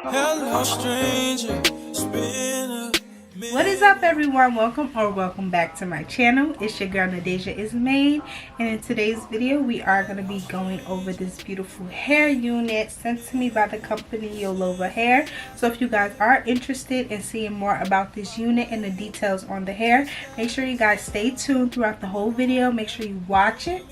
Hello, stranger. It's been a minute. What is up, everyone? Welcome back to my channel. It's your girl Nadayzia Ismain, and in today's video we are going to be going over this beautiful hair unit sent to me by the company Yolova hair. So if you guys are interested in seeing more about this unit and the details on the hair, make sure you guys stay tuned throughout the whole video. Make sure you watch it,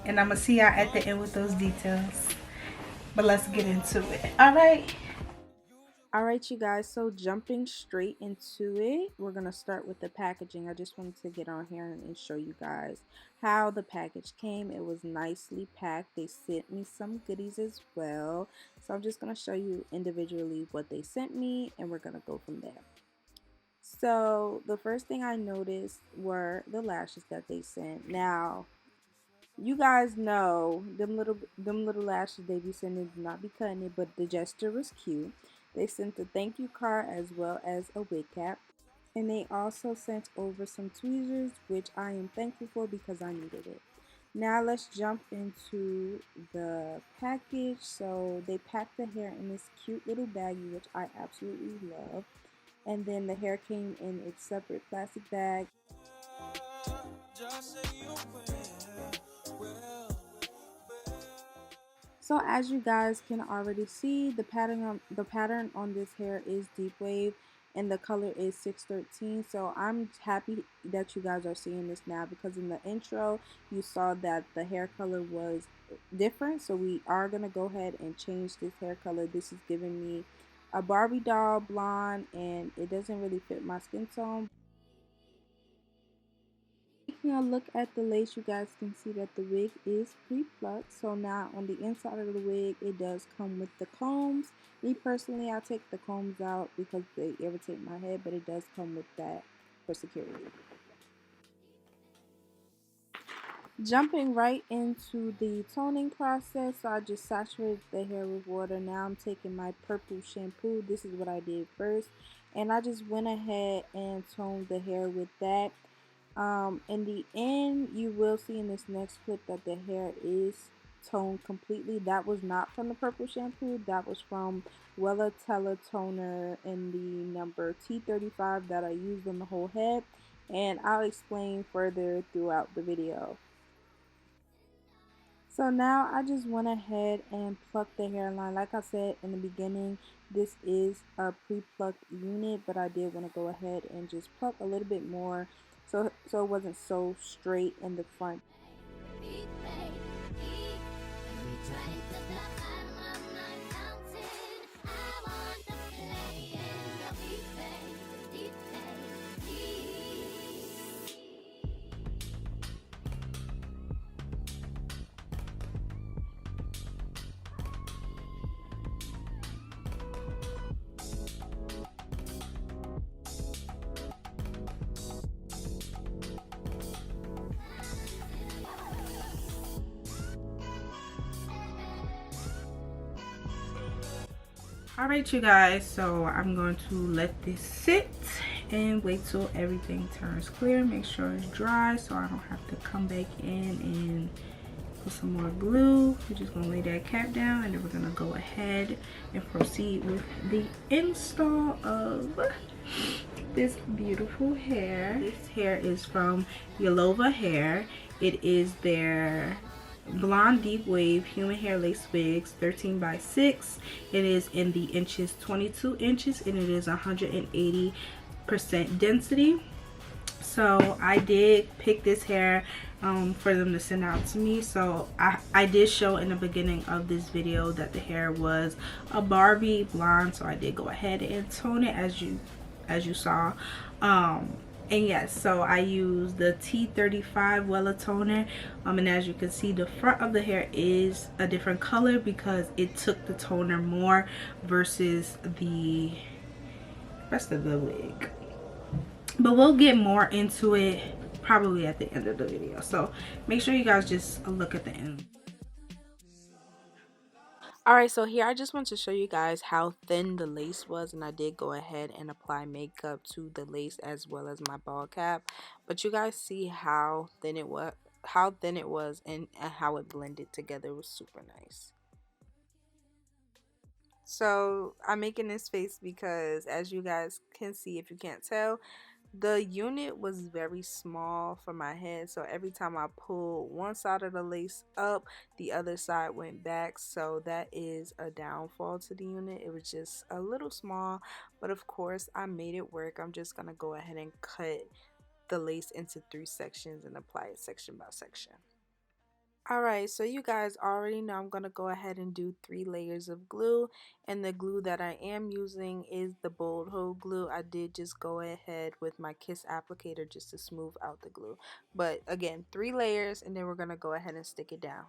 and I'm gonna see y'all at the end with those details. But let's get into it. Alright, you guys, so jumping straight into it, we're going to start with the packaging. I just wanted to get on here and show you guys how the package came. It was nicely packed. They sent me some goodies as well. So I'm just going to show you individually what they sent me, and we're going to go from there. So the first thing I noticed were the lashes that they sent. Now, you guys know them little lashes they be sending do not be cutting it, but the gesture was cute. They sent a thank you card as well as a wig cap, and they also sent over some tweezers, which I am thankful for because I needed it. Now let's jump into the package. So they packed the hair in this cute little baggie, which I absolutely love, and then the hair came in its separate plastic bag. So as you guys can already see, the pattern on this hair is deep wave, and the color is 613. So I'm happy that you guys are seeing this now, because in the intro you saw that the hair color was different. So we are gonna go ahead and change this hair color. This is giving me a Barbie doll blonde, and it doesn't really fit my skin tone. Taking a look at the lace, you guys can see that the wig is pre-plucked. So now on the inside of the wig, it does come with the combs. Me personally, I take the combs out because they irritate my head, but it does come with that for security. Jumping right into the toning process, so I just saturated the hair with water. Now I'm taking my purple shampoo. This is what I did first, and I just went ahead and toned the hair with that. In the end, you will see in this next clip that the hair is toned completely. That was not from the purple shampoo. That was from Wella Tella toner in the number T35 that I used on the whole head, and I'll explain further throughout the video. So now I just went ahead and plucked the hairline. Like I said in the beginning, this is a pre-plucked unit, but I did want to go ahead and just pluck a little bit more so it wasn't so straight in the front. Alright, you guys, so I'm going to let this sit and wait till everything turns clear. Make sure it's dry so I don't have to come back in and put some more glue. We're just going to lay that cap down, and then we're going to go ahead and proceed with the install of this beautiful hair. This hair is from Yolova hair. It is their blonde deep wave human hair lace wigs, 13 by 6. It is in the inches 22 inches, and it is 180% density. So I did pick this hair for them to send out to me. So I did show in the beginning of this video that the hair was a Barbie blonde, so I did go ahead and tone it as you saw. And yes, so I used the T35 Wella toner, and as you can see, the front of the hair is a different color because it took the toner more versus the rest of the wig. But we'll get more into it probably at the end of the video, so make sure you guys just look at the end. Alright, so here I just want to show you guys how thin the lace was, and I did go ahead and apply makeup to the lace as well as my ball cap. But you guys see how thin it was. how thin it was and how it blended together was super nice. So I'm making this face because, as you guys can see, if you can't tell, the unit was very small for my head, so every time I pulled one side of the lace up, the other side went back. So that is a downfall to the unit. It was just a little small, but of course I made it work. I'm just gonna go ahead and cut the lace into 3 sections and apply it section by section. Alright, so you guys already know I'm going to go ahead and do 3 layers of glue, and the glue that I am using is the bold hole glue. I did just go ahead with my kiss applicator just to smooth out the glue, but again, 3 layers, and then we're going to go ahead and stick it down.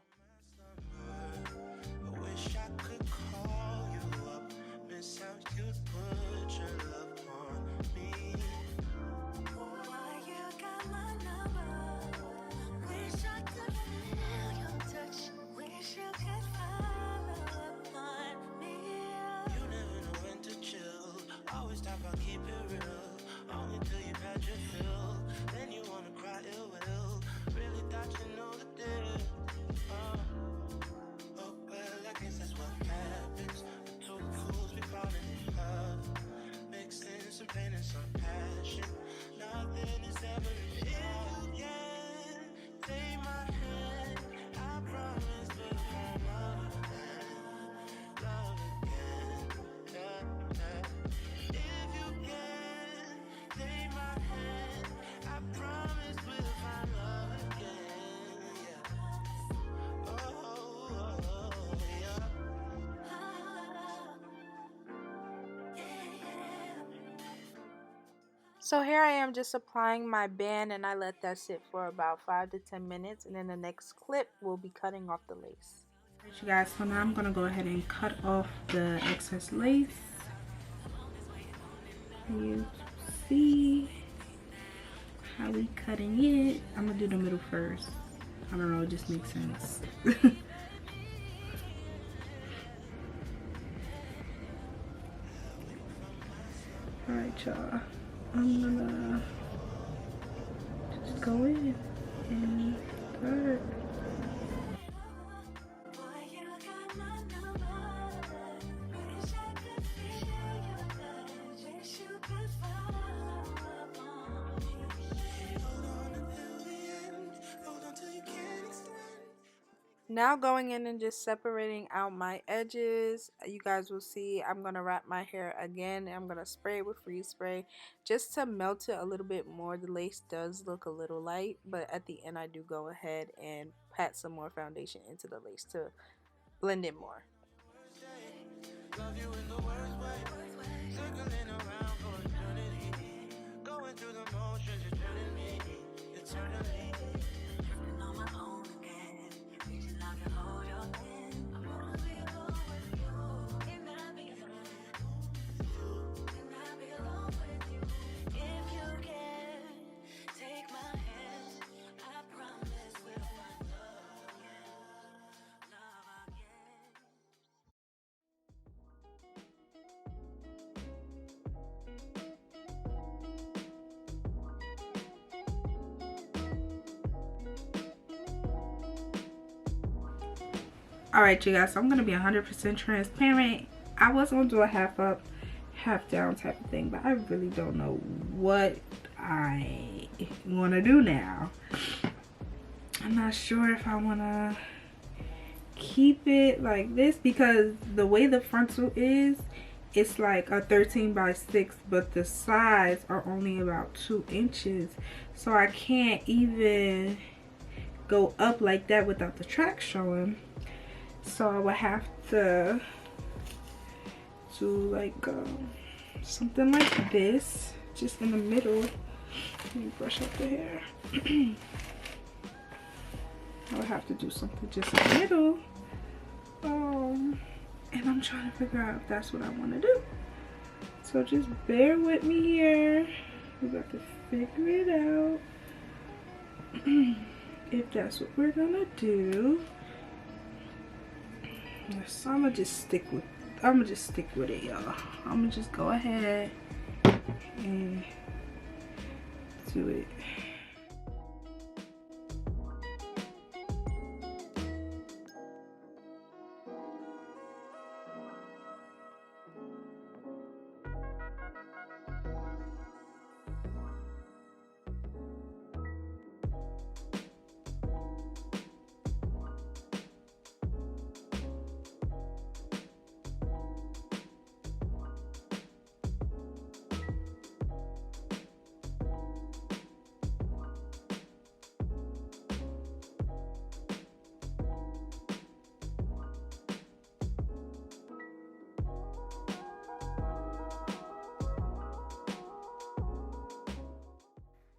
So here I am just applying my band, and I let that sit for about 5 to 10 minutes, and then the next clip will be cutting off the lace. Alright you guys, so now I'm going to go ahead and cut off the excess lace. You see how we cutting it. I'm going to do the middle first. I don't know, it just makes sense. Alright y'all, I'm gonna just go in and start. Now going in and just separating out my edges. You guys will see I'm going to wrap my hair again, and I'm going to spray it with freeze spray just to melt it a little bit more. The lace does look a little light, but at the end I do go ahead and pat some more foundation into the lace to blend it more. Love you in the worst way, circling around for eternity, going through the motions, you're turning me eternally. On my own again, reaching out to hold your hand. I wanna be alone with you. Can I be alone? Can I be alone with you? If you can, take my hand. I promise we'll find love again. Love again. Alright you guys, so I'm going to be 100% transparent. I was going to do a half up, half down type of thing, but I really don't know what I want to do now. I'm not sure if I want to keep it like this, because the way the frontal is, it's like a 13 by 6, but the sides are only about 2 inches. So I can't even go up like that without the track showing. So I would have to do like something like this, just in the middle. Let me brush up the hair. I would have to do something just in the middle. And I'm trying to figure out if that's what I want to do. So just bear with me here. We got to figure it out. If that's what we're gonna do. So I'm gonna just stick with it, y'all. I'm gonna just go ahead and do it.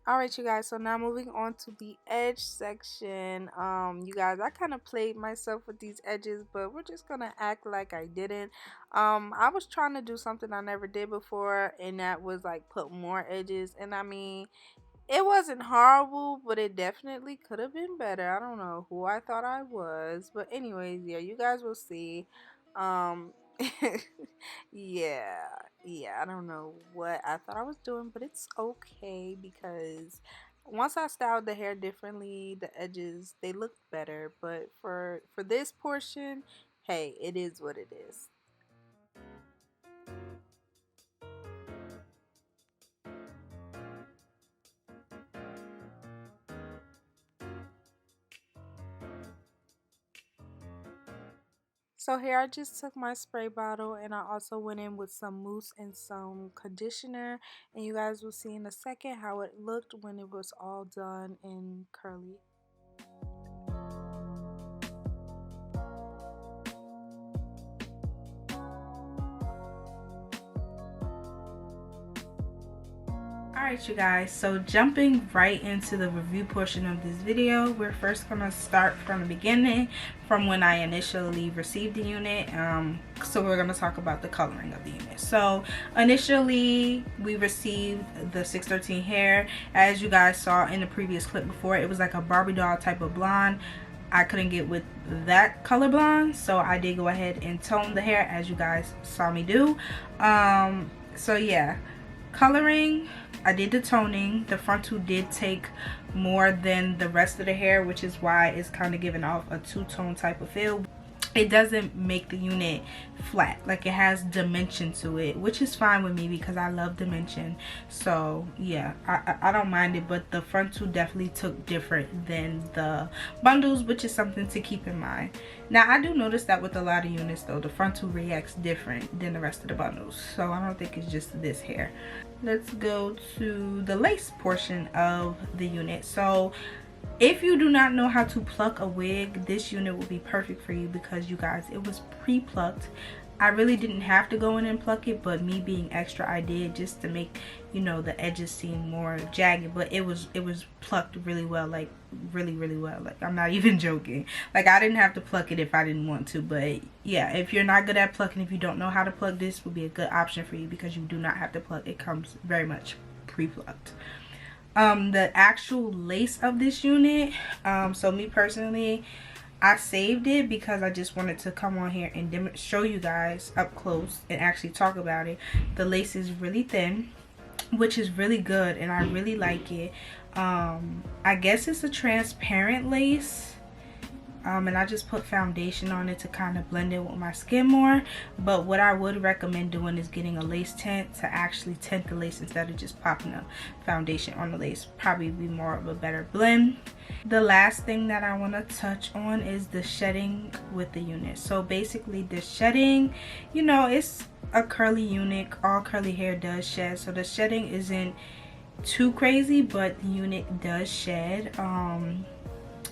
Alright, you guys, so now moving on to the edge section. You guys, I kind of played myself with these edges, but we're just gonna act like I didn't. I was trying to do something I never did before, and that was like put more edges. And I mean, it wasn't horrible, but it definitely could have been better. I don't know who I thought I was, but anyways, yeah, you guys will see. Um yeah, I don't know what I thought I was doing, but it's okay because once I styled the hair differently, the edges, they looked better. But for this portion, hey, it is what it is. So here I just took my spray bottle and I also went in with some mousse and some conditioner, and you guys will see in a second how it looked when it was all done and curly. Alright, you guys, so jumping right into the review portion of this video, we're first going to start from the beginning, from when I initially received the unit. So we're going to talk about the coloring of the unit. So initially we received the 613 hair. As you guys saw in the previous clip before, it was like a Barbie doll type of blonde. I couldn't get with that color blonde, so I did go ahead and tone the hair, as you guys saw me do. So yeah, coloring, I did the toning. The front two did take more than the rest of the hair, which is why it's kind of giving off a two-tone type of feel. It doesn't make the unit flat, like it has dimension to it, which is fine with me because I love dimension. So yeah, I don't mind it, but the front two definitely took different than the bundles, which is something to keep in mind. Now I do notice that with a lot of units though, the front two reacts different than the rest of the bundles, so I don't think it's just this hair. Let's go to the lace portion of the unit. So if you do not know how to pluck a wig, this unit will be perfect for you because you guys, it was pre-plucked. I really didn't have to go in and pluck it, but me being extra, I did, just to make, you know, the edges seem more jagged. But it was plucked really well, like really well. Like, I'm not even joking. Like, I didn't have to pluck it if I didn't want to. But yeah, if you're not good at plucking, if you don't know how to pluck, this would be a good option for you because you do not have to pluck. It comes very much pre-plucked. The actual lace of this unit, so me personally, I saved it because I just wanted to come on here and show you guys up close and actually talk about it. The lace is really thin, which is really good, and I really like it. I guess it's a transparent lace. And I just put foundation on it to kind of blend it with my skin more. But what I would recommend doing is getting a lace tint to actually tint the lace instead of just popping a foundation on the lace. Probably be more of a better blend. The last thing that I want to touch on is the shedding with the unit. So basically the shedding, you know, it's a curly unit. All curly hair does shed. So the shedding isn't too crazy, but the unit does shed.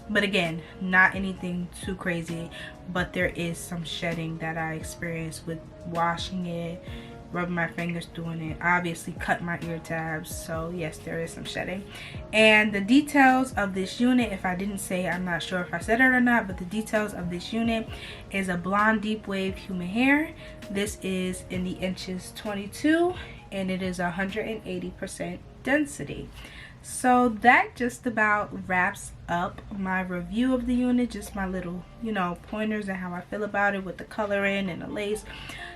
But again, not anything too crazy, but there is some shedding that I experienced with washing it, rubbing my fingers doing it. I obviously cut my ear tabs, so yes, there is some shedding. And the details of this unit, if I didn't say, I'm not sure if I said it or not, but the details of this unit is a blonde deep wave human hair. This is in the inches 22, and it is 180% density. So that just about wraps up my review of the unit, just my little, you know, pointers and how I feel about it with the coloring and the lace.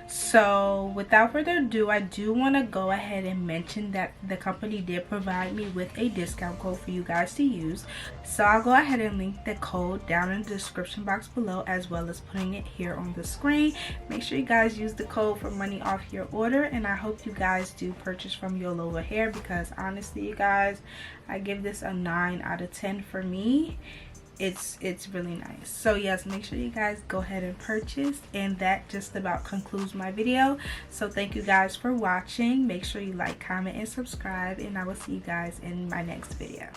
So without further ado, I do want to go ahead and mention that the company did provide me with a discount code for you guys to use. So I'll go ahead and link the code down in the description box below, as well as putting it here on the screen. Make sure you guys use the code for money off your order, and I hope you guys do purchase from Yolova hair, because honestly, you guys, I give this a 9 out of 10 for me. It's really nice. So yes, make sure you guys go ahead and purchase, and that just about concludes my video. So thank you guys for watching. Make sure you like, comment, and subscribe, and I will see you guys in my next video.